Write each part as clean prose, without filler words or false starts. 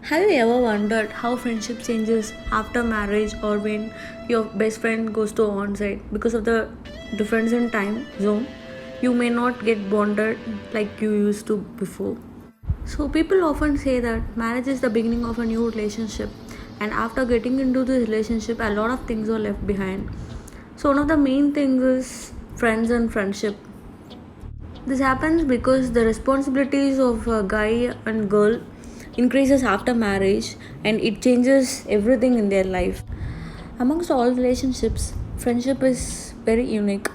Have you ever wondered how friendship changes after marriage or when your best friend goes to on-site because of the difference in time zone? You may not get bonded like you used to before. So people often say that marriage is the beginning of a new relationship, and after getting into the relationship a lot of things are left behind. So one of the main things is friends and friendship. This happens because the responsibilities of a guy and girl increases after marriage and it changes everything in their life. Amongst all relationships, friendship is very unique.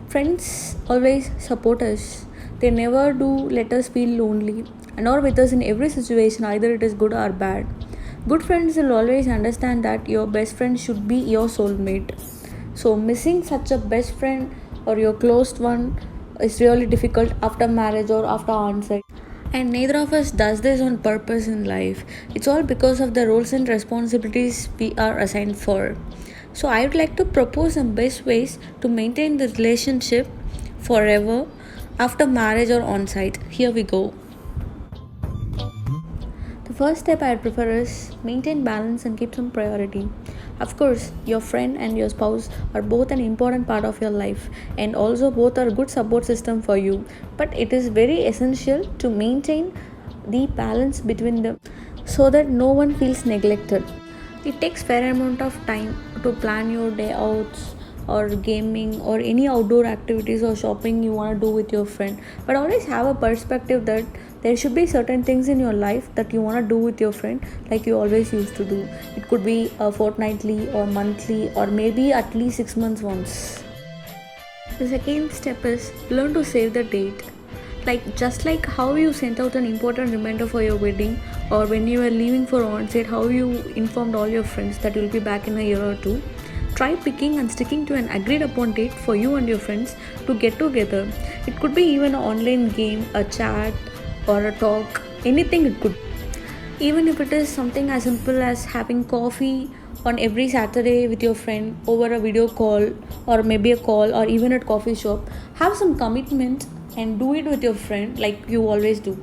Friends always support us. They never do let us feel lonely and are with us in every situation, either it is good or bad. Good friends will always understand that your best friend should be your soulmate. So missing such a best friend or your close one is really difficult after marriage or after onset. And neither of us does this on purpose in life. It's all because of the roles and responsibilities we are assigned for. So I would like to propose some best ways to maintain the relationship forever after marriage or on site. Here we go. The first step I'd prefer is maintain balance and keep some priority. Of course, your friend and your spouse are both an important part of your life and also both are a good support system for you. But it is very essential to maintain the balance between them so that no one feels neglected. It takes fair amount of time to plan your day outs or gaming or any outdoor activities or shopping you want to do with your friend, but always have a perspective that there should be certain things in your life that you want to do with your friend like you always used to do. It could be fortnightly or monthly or maybe at least 6 months once. The second step is learn to save the date. Like just like how you sent out an important reminder for your wedding or when you were leaving for onset, how you informed all your friends that you'll be back in a year or two. Try picking and sticking to an agreed upon date for you and your friends to get together. It could be even an online game, a chat, or a talk, anything it could. Even if it is something as simple as having coffee on every Saturday with your friend over a video call or maybe a call or even at coffee shop, have some commitment and do it with your friend like you always do.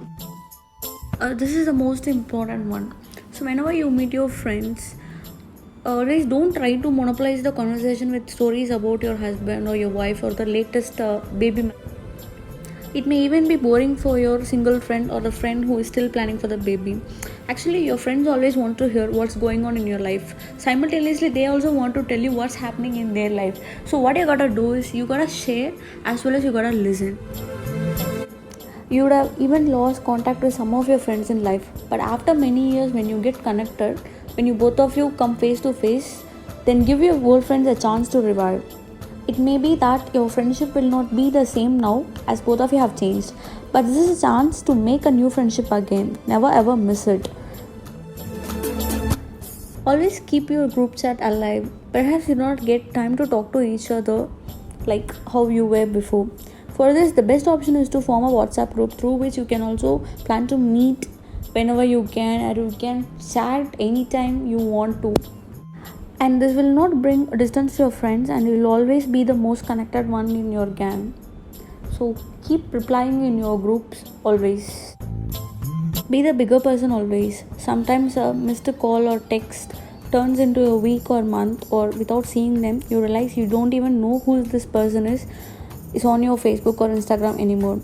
This is the most important one. So whenever you meet your friends, always don't try to monopolize the conversation with stories about your husband or your wife or the latest baby. It may even be boring for your single friend or the friend who is still planning for the baby. Actually, your friends always want to hear what's going on in your life. Simultaneously, they also want to tell you what's happening in their life. So what you gotta do is you gotta share as well as you gotta listen. You would have even lost contact with some of your friends in life, but after many years, when you get connected, when you both of you come face to face, then give your old friends a chance to revive. It may be that your friendship will not be the same now as both of you have changed, but this is a chance to make a new friendship again. Never ever miss it. Always keep your group chat alive. Perhaps you do not get time to talk to each other like how you were before. For this, the best option is to form a WhatsApp group through which you can also plan to meet whenever you can and you can chat anytime you want to. And this will not bring distance to your friends and you will always be the most connected one in your gang. So keep replying in your groups always. Be the bigger person always. Sometimes a missed call or text turns into a week or month, or without seeing them, you realize you don't even know who this person is on your Facebook or Instagram anymore.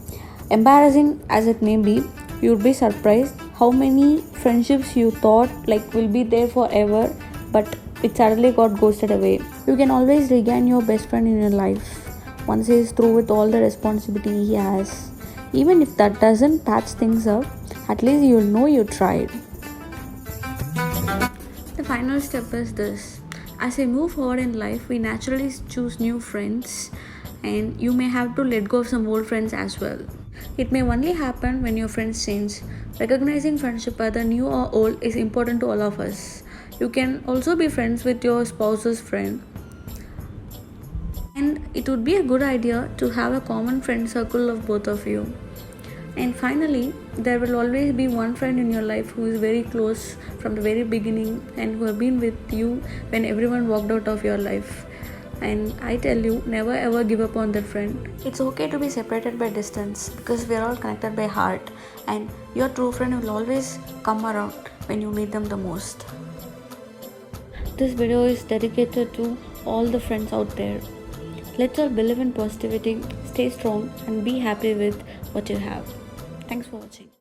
Embarrassing as it may be, you'd be surprised how many friendships you thought like will be there forever, but it suddenly got ghosted away. You can always regain your best friend in your life once he is through with all the responsibility he has. Even if that doesn't patch things up, at least you'll know you tried. The final step is this. As we move forward in life, we naturally choose new friends and you may have to let go of some old friends as well. It may only happen when your friends change. Recognizing friendship whether new or old is important to all of us. You can also be friends with your spouse's friend. And it would be a good idea to have a common friend circle of both of you. And finally, there will always be one friend in your life who is very close from the very beginning and who have been with you when everyone walked out of your life. And I tell you, never ever give up on that friend. It's okay to be separated by distance because we're all connected by heart, and your true friend will always come around when you need them the most. This video is dedicated to all the friends out there. Let's all believe in positivity, stay strong, and be happy with what you have. Thanks for watching.